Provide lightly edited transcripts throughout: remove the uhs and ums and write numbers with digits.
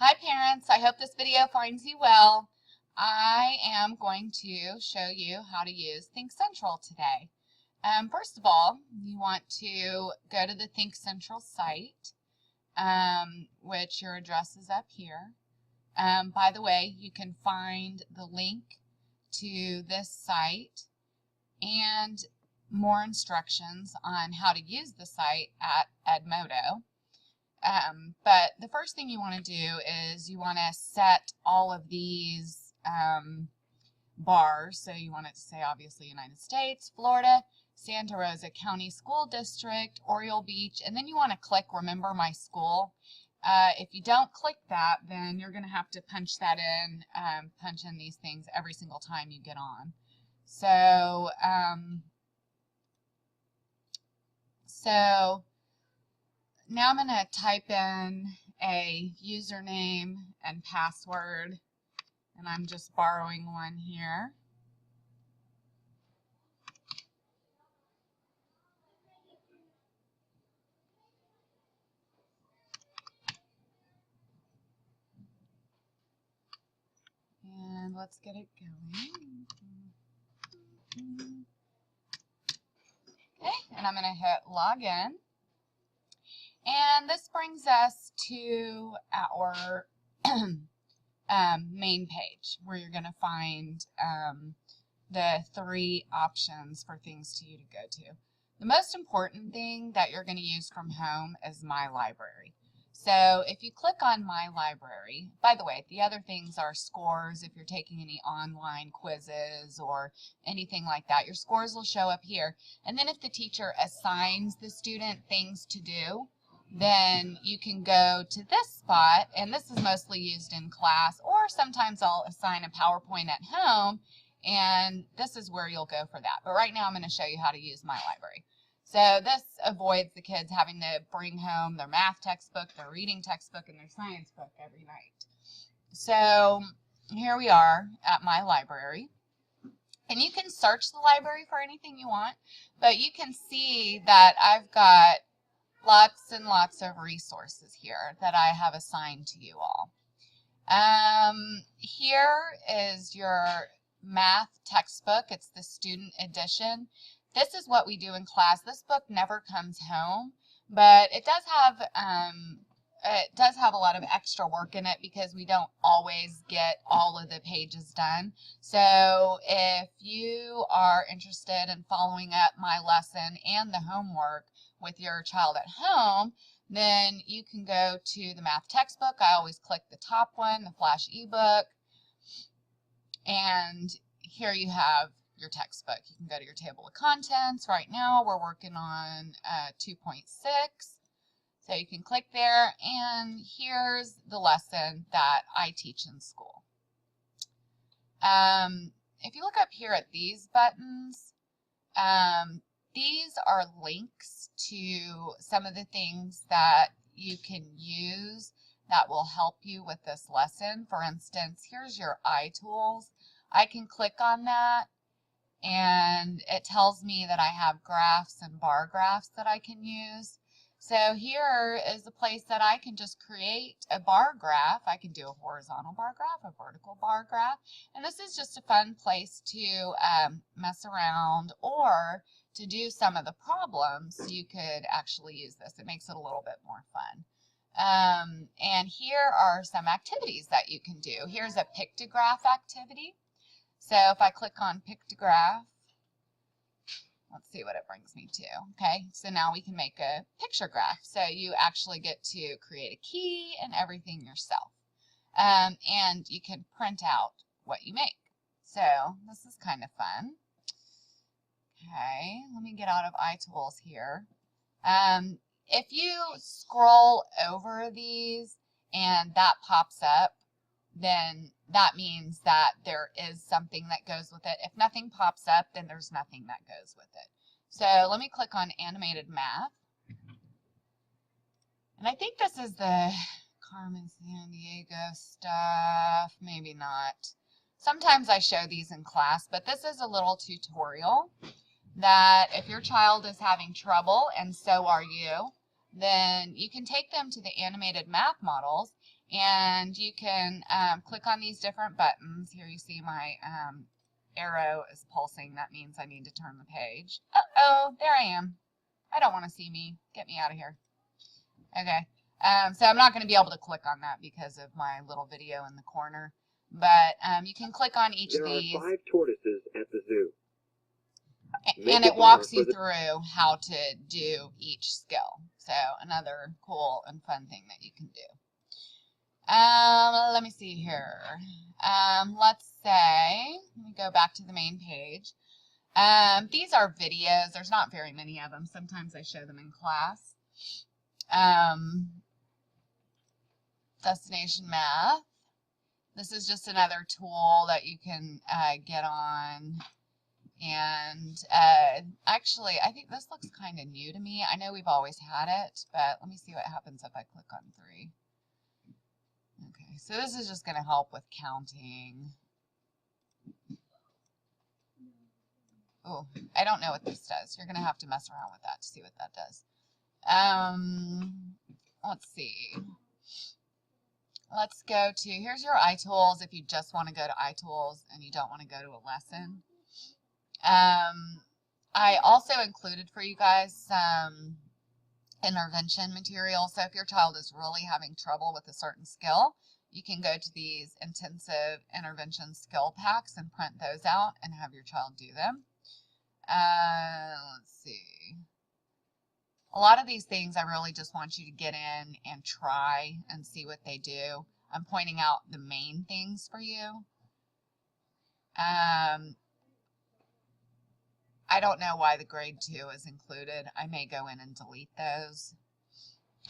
Hi parents, I hope this video finds you well. I am going to show you how to use Think Central today. First of all, you want to go to the Think Central site, which your address is up here. By the way, you can find the link to this site and more instructions on how to use the site at Edmodo. But the first thing you want to do is you want to set all of these bars. So you want it to say obviously United States, Florida, Santa Rosa County School District, Oriole Beach, and then you want to click Remember My School. If you don't click that, then you're going to have to punch that in, punch in these things every single time you get on. So now I'm going to type in a username and password, and I'm just borrowing one here. And let's get it going. Okay, and I'm going to hit login. And this brings us to our main page where you're going to find the three options for things to go to. The most important thing that you're going to use from home is My Library. So if you click on My Library, by the way, the other things are scores. If you're taking any online quizzes or anything like that, your scores will show up here. And then if the teacher assigns the student things to do, then you can go to this spot, and this is mostly used in class, or sometimes I'll assign a PowerPoint at home, and this is where you'll go for that. But right now I'm going to show you how to use My Library. So this avoids the kids having to bring home their math textbook, their reading textbook, and their science book every night. So here we are at My Library. And you can search the library for anything you want, but you can see that I've got lots and lots of resources here that I have assigned to you all. Here is your math textbook. It's the student edition. This is what we do in class. This book never comes home, but it does have a lot of extra work in it because we don't always get all of the pages done. So if you are interested in following up my lesson and the homework with your child at home, then you can go to the math textbook. I always click the top one, the flash ebook, and here you have your textbook. You can go to your table of contents. Right now we're working on 2.6, so you can click there, and here's the lesson that I teach in school. If you look up here at these buttons, these are links to some of the things that you can use that will help you with this lesson. For instance, here's your iTools. I can click on that, and it tells me that I have graphs and bar graphs that I can use. So here is a place that I can just create a bar graph. I can do a horizontal bar graph, a vertical bar graph, and this is just a fun place to mess around, or to do some of the problems. You could actually use this. It makes it a little bit more fun. And here are some activities that you can do. Here's a pictograph activity. So if I click on pictograph, let's see what it brings me to. Okay, so now we can make a picture graph. So you actually get to create a key and everything yourself. And you can print out what you make. So this is kind of fun. Okay, let me get out of iTools here. If you scroll over these and that pops up, then that means that there is something that goes with it. If nothing pops up, then there's nothing that goes with it. So let me click on Animated Math. And I think this is the Carmen Sandiego stuff. Maybe not. Sometimes I show these in class, but this is a little tutorial that if your child is having trouble, and so are you, then you can take them to the animated math models And you can click on these different buttons. Here you see my arrow is pulsing. That means I need to turn the page. Uh-oh, there I am. I don't want to see me. Get me out of here. Okay. So I'm not going to be able to click on that because of my little video in the corner. But you can click on each of these. There are 5 tortoises at the zoo. And it walks you through how to do each skill. So another cool and fun thing that you can do. Let me see here. Let's say, let me go back to the main page. These are videos. There's not very many of them. Sometimes I show them in class. Destination Math. This is just another tool that you can get on. And actually, I think this looks kind of new to me. I know we've always had it, but let me see what happens if I click on 3. Okay, so this is just going to help with counting. Oh, I don't know what this does. You're going to have to mess around with that to see what that does. Let's see. Let's go to, here's your iTools if you just want to go to iTools and you don't want to go to a lesson. I also included for you guys some intervention material. So if your child is really having trouble with a certain skill, you can go to these intensive intervention skill packs and print those out and have your child do them. Let's see. A lot of these things I really just want you to get in and try and see what they do. I'm pointing out the main things for you. I don't know why the grade 2 is included. I may go in and delete those.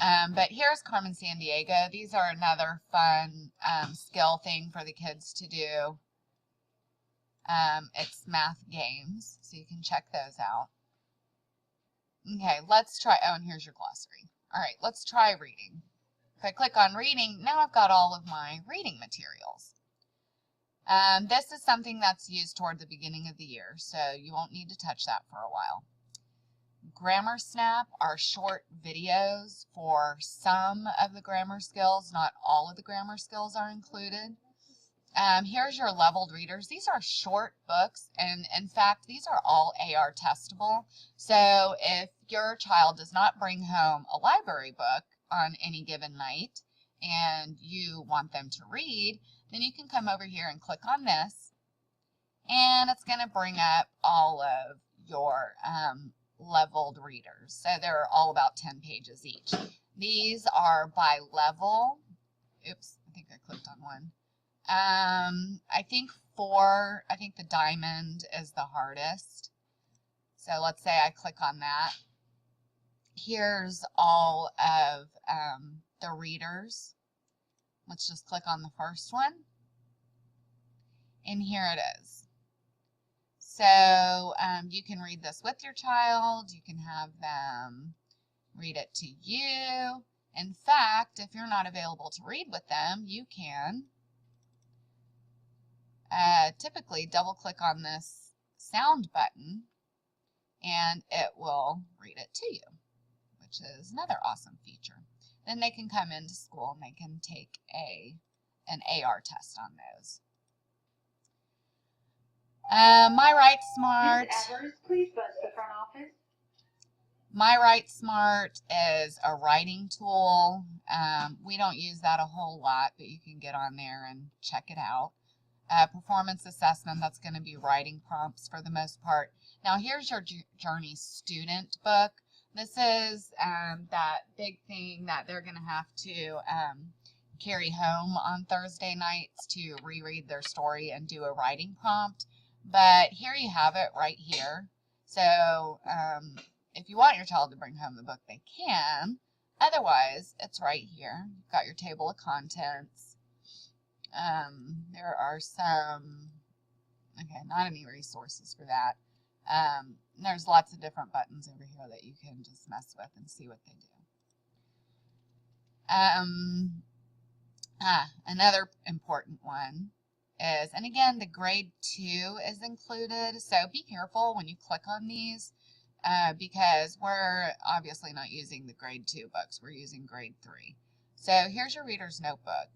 But here's Carmen Sandiego. These are another fun skill thing for the kids to do. It's math games, so you can check those out. Okay, let's try, oh, and here's your glossary. All right, let's try reading. If I click on reading, now I've got all of my reading materials. This is something that's used toward the beginning of the year, so you won't need to touch that for a while. Grammar Snap are short videos for some of the grammar skills. Not all of the grammar skills are included. Here's your leveled readers. These are short books, and in fact, these are all AR testable. So if your child does not bring home a library book on any given night and you want them to read, then you can come over here and click on this, and it's going to bring up all of your leveled readers. So they're all about 10 pages each. These are by level. Oops, I think I clicked on one. I think the diamond is the hardest. So let's say I click on that. Here's all of the readers. Let's just click on the first one. And here it is. So you can read this with your child. You can have them read it to you. In fact, if you're not available to read with them, you can typically double click on this sound button and it will read it to you, which is another awesome feature. Then they can come into school and they can take an AR test on those. My Write Smart. Ms. Evers, please buzz the front office. My Write Smart is a writing tool. We don't use that a whole lot, but you can get on there and check it out. Performance assessment, that's going to be writing prompts for the most part. Now here's your Journey student book. This is that big thing that they're going to have to carry home on Thursday nights to reread their story and do a writing prompt. But here you have it right here. So if you want your child to bring home the book, they can. Otherwise, it's right here. You've got your table of contents. There are some, okay, not any resources for that. There's lots of different buttons over here that you can just mess with and see what they do. Another important one is, and again, the grade 2 is included, so be careful when you click on these because we're obviously not using the grade 2 books, we're using grade 3. So here's your reader's notebook.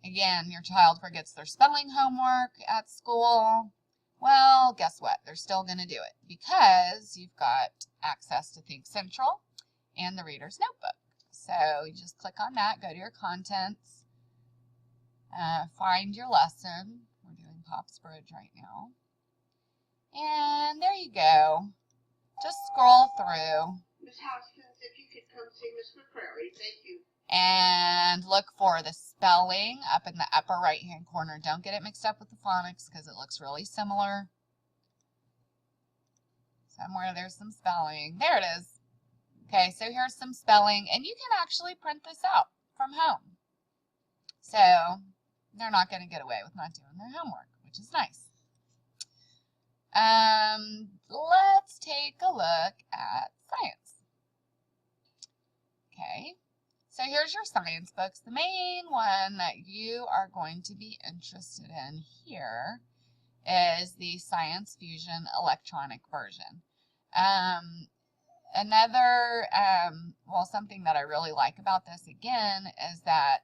Again, your child forgets their spelling homework at school. Well, guess what? They're still going to do it because you've got access to Think Central and the reader's notebook. So you just click on that, go to your contents, find your lesson. We're doing Pop's Bridge right now. And there you go. Just scroll through. Miss Hoskins, if you could come see Miss McCrary, thank you. And look for the spelling up in the upper right hand corner. Don't get it mixed up with the phonics because it looks really similar. Somewhere there's some spelling. There it is. Okay, so here's some spelling, and you can actually print this out from home. So they're not going to get away with not doing their homework, which is nice. Let's take a look at science. Okay, so here's your science books. The main one that you are going to be interested in here is the Science Fusion electronic version. Something that I really like about this again is that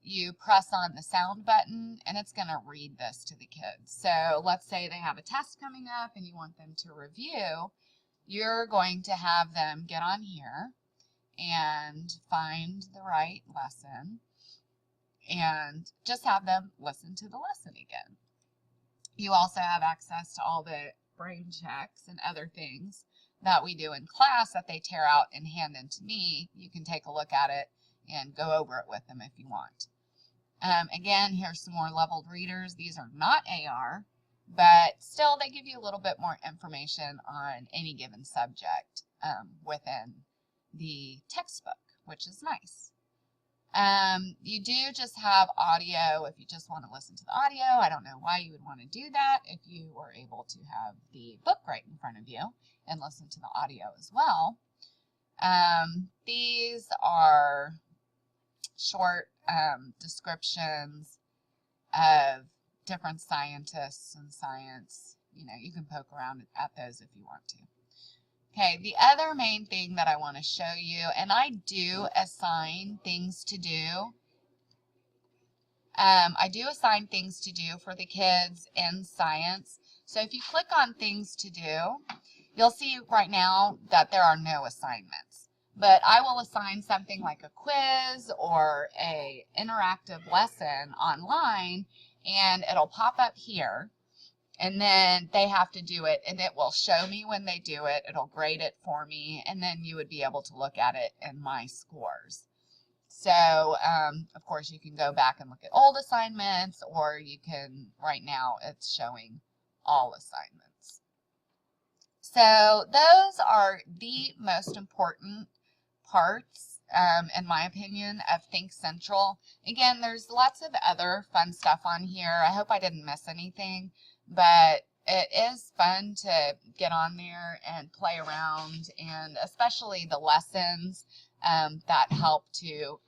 you press on the sound button and it's going to read this to the kids. So let's say they have a test coming up and you want them to review. You're going to have them get on here and find the right lesson and just have them listen to the lesson again. You also have access to all the brain checks and other things that we do in class that they tear out and hand in to me. You can take a look at it and go over it with them if you want. Again, here's some more leveled readers. These are not AR, but still they give you a little bit more information on any given subject within the textbook, which is nice. You do just have audio if you just want to listen to the audio. I don't know why you would want to do that if you were able to have the book right in front of you and listen to the audio as well. These are short descriptions of different scientists and science. You know, you can poke around at those if you want to. Okay, the other main thing that I want to show you, and I do assign things to do. I do assign things to do for the kids in science. So if you click on things to do, you'll see right now that there are no assignments. But I will assign something like a quiz or an interactive lesson online, and it'll pop up here. And then they have to do it, and it will show me when they do it. It'll grade it for me, and then you would be able to look at it in my scores. So, of course, you can go back and look at old assignments, or you can, right now, it's showing all assignments. So those are the most important parts, in my opinion, of Think Central. Again, there's lots of other fun stuff on here. I hope I didn't miss anything, but it is fun to get on there and play around, and especially the lessons that help to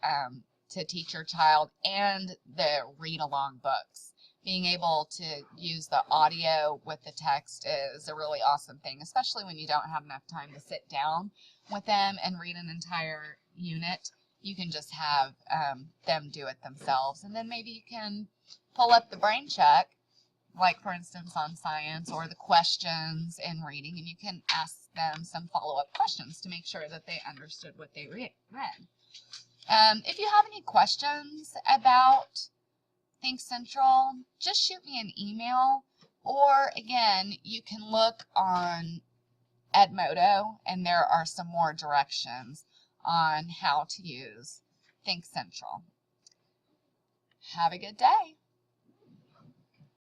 teach your child, and the read-along books. Being able to use the audio with the text is a really awesome thing, especially when you don't have enough time to sit down with them and read an entire unit. You can just have them do it themselves, and then maybe you can pull up the brain check, like for instance on science, or the questions in reading, and you can ask them some follow-up questions to make sure that they understood what they read. If you have any questions about Think Central, just shoot me an email, or again, you can look on Edmodo, and there are some more directions on how to use Think Central. Have a good day.